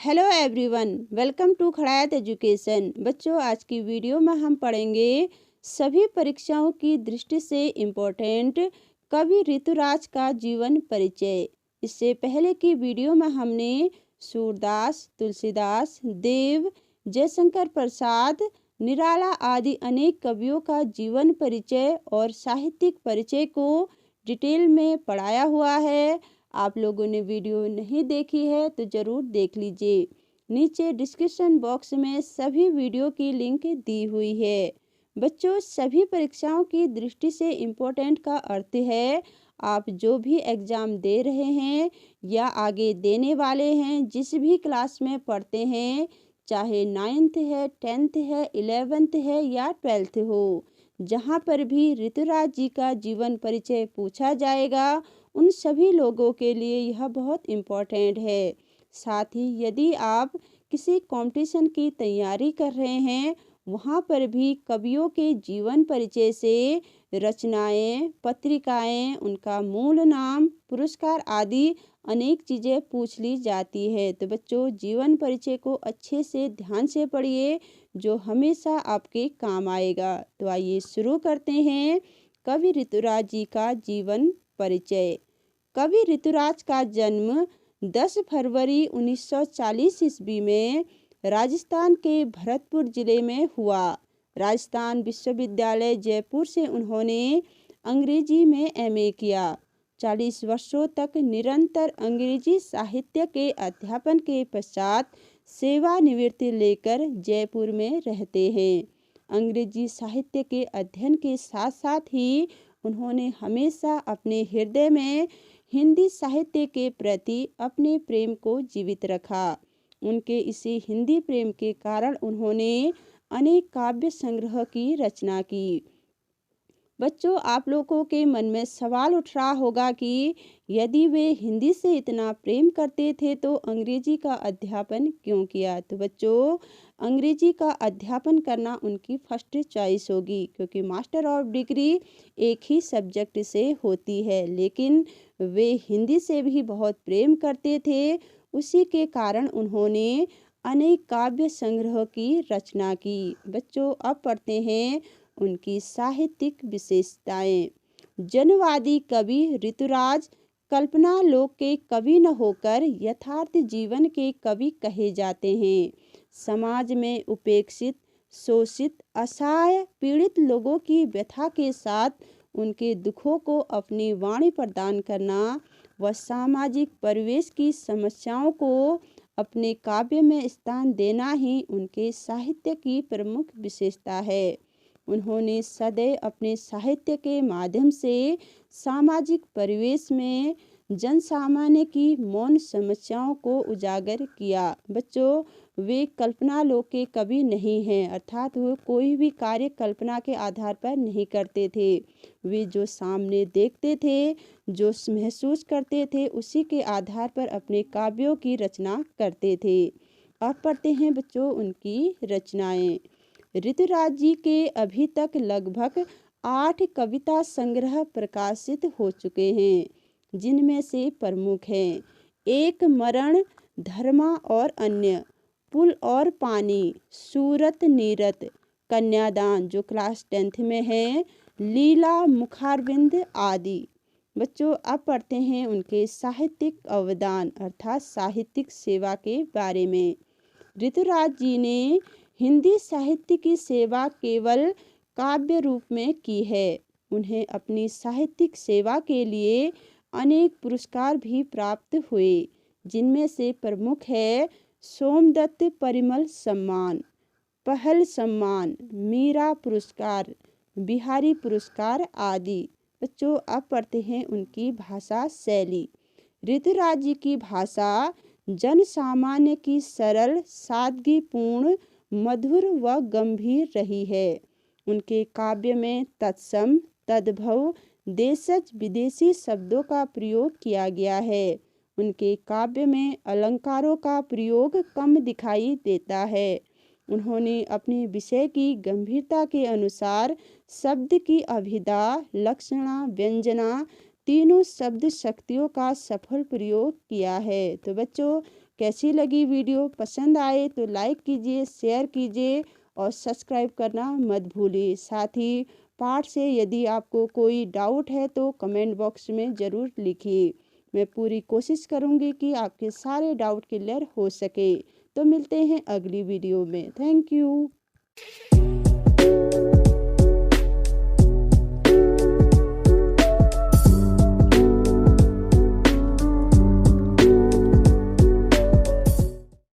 Hello everyone, welcome to Khadayat education. बच्चों, आज की वीडियो में हम पढ़ेंगे सभी परीक्षाओं की दृष्टि से इम्पोर्टेंट कवि ऋतुराज का जीवन परिचय। इससे पहले की वीडियो में हमने सूरदास, तुलसीदास, देव, जयशंकर प्रसाद, निराला आदि अनेक कवियों का जीवन परिचय और साहित्यिक परिचय को डिटेल में पढ़ाया हुआ है। आप लोगों ने वीडियो नहीं देखी है तो ज़रूर देख लीजिए। नीचे डिस्क्रिप्शन बॉक्स में सभी वीडियो की लिंक दी हुई है। बच्चों, सभी परीक्षाओं की दृष्टि से इम्पोर्टेंट का अर्थ है आप जो भी एग्ज़ाम दे रहे हैं या आगे देने वाले हैं, जिस भी क्लास में पढ़ते हैं, चाहे 9th है, 10th है, 11th है या 12th हो, जहाँ पर भी ऋतुराज जी का जीवन परिचय पूछा जाएगा उन सभी लोगों के लिए यह बहुत इम्पोर्टेंट है। साथ ही यदि आप किसी कंपटीशन की तैयारी कर रहे हैं, वहाँ पर भी कवियों के जीवन परिचय से रचनाएं, पत्रिकाएं, उनका मूल नाम, पुरस्कार आदि अनेक चीज़ें पूछ ली जाती है। तो बच्चों, जीवन परिचय को अच्छे से ध्यान से पढ़िए, जो हमेशा आपके काम आएगा। तो आइए शुरू करते हैं कवि ऋतुराज जी का जीवन परिचय। कवि ऋतुराज का जन्म 10 फरवरी 1940 ईस्वी में राजस्थान के भरतपुर जिले में हुआ। राजस्थान विश्वविद्यालय जयपुर से उन्होंने अंग्रेजी में एमए किया। 40 वर्षों तक निरंतर अंग्रेजी साहित्य के अध्यापन के पश्चात सेवानिवृत्ति लेकर जयपुर में रहते हैं। अंग्रेजी साहित्य के अध्ययन के साथ साथ ही उन्होंने हमेशा अपने हृदय में हिंदी साहित्य के प्रति अपने प्रेम को जीवित रखा। उनके इसी हिंदी प्रेम के कारण उन्होंने अनेक काव्य संग्रह की रचना की। बच्चों, आप लोगों के मन में सवाल उठ रहा होगा कि यदि वे हिंदी से इतना प्रेम करते थे तो अंग्रेजी का अध्यापन क्यों किया। तो बच्चों, अंग्रेजी का अध्यापन करना उनकी फर्स्ट चॉइस होगी, क्योंकि मास्टर ऑफ डिग्री एक ही सब्जेक्ट से होती है, लेकिन वे हिंदी से भी बहुत प्रेम करते थे। उसी के कारण उन्होंने अनेक काव्य संग्रह की रचना की। बच्चों, अब पढ़ते हैं उनकी साहित्यिक विशेषताएं। जनवादी कवि ऋतुराज कल्पना लोक के कवि न होकर यथार्थ जीवन के कवि कहे जाते हैं। समाज में उपेक्षित, शोषित, असहाय, पीड़ित लोगों की व्यथा के साथ उनके दुखों को अपनी वाणी प्रदान करना व सामाजिक परिवेश की समस्याओं को अपने काव्य में स्थान देना ही उनके साहित्य की प्रमुख विशेषता है। उन्होंने सदैव अपने साहित्य के माध्यम से सामाजिक परिवेश में जनसामान्य की मौन समस्याओं को उजागर किया। बच्चों, वे कल्पना लोक के कवि नहीं हैं, अर्थात वो कोई भी कार्य कल्पना के आधार पर नहीं करते थे। वे जो सामने देखते थे, जो महसूस करते थे, उसी के आधार पर अपने काव्यों की रचना करते थे। अब पढ़ते हैं बच्चों उनकी रचनाएं। ऋतुराज जी के अभी तक लगभग 8 कविता संग्रह प्रकाशित हो चुके हैं, जिनमें से प्रमुख हैं एक मरण, धर्मा और अन्य, पुल और पानी, सूरत नीरत, कन्यादान जो क्लास 10th में है, लीला, मुखारविंद आदि। बच्चों, अब पढ़ते हैं उनके साहित्यिक अवदान अर्थात साहित्यिक सेवा के बारे में। ऋतुराज जी ने हिंदी साहित्य की सेवा केवल काव्य रूप में की है। उन्हें अपनी साहित्यिक सेवा के लिए अनेक पुरस्कार भी प्राप्त हुए, जिनमें से प्रमुख है सोमदत्त परिमल सम्मान, पहल सम्मान, मीरा पुरस्कार, बिहारी पुरस्कार आदि। बच्चों, अब पढ़ते हैं उनकी भाषा शैली। ऋतुराज जी की भाषा जन सामान्य की सरल, सादगीपूर्ण, मधुर व गंभीर रही है। उनके काव्य में तत्सम, तद्भव, देशज विदेशी शब्दों का प्रयोग किया गया है। उनके काव्य में अलंकारों का प्रयोग कम दिखाई देता है। उन्होंने अपने विषय की गंभीरता के अनुसार शब्द की अभिधा, लक्षणा, व्यंजना तीनों शब्द शक्तियों का सफल प्रयोग किया है। तो बच्चों, कैसी लगी वीडियो? पसंद आए तो लाइक कीजिए, शेयर कीजिए और सब्सक्राइब करना मत भूलिए। साथ ही पाठ से यदि आपको कोई डाउट है तो कमेंट बॉक्स में ज़रूर लिखिए। मैं पूरी कोशिश करूँगी कि आपके सारे डाउट क्लियर हो सके। तो मिलते हैं अगली वीडियो में। Thank you.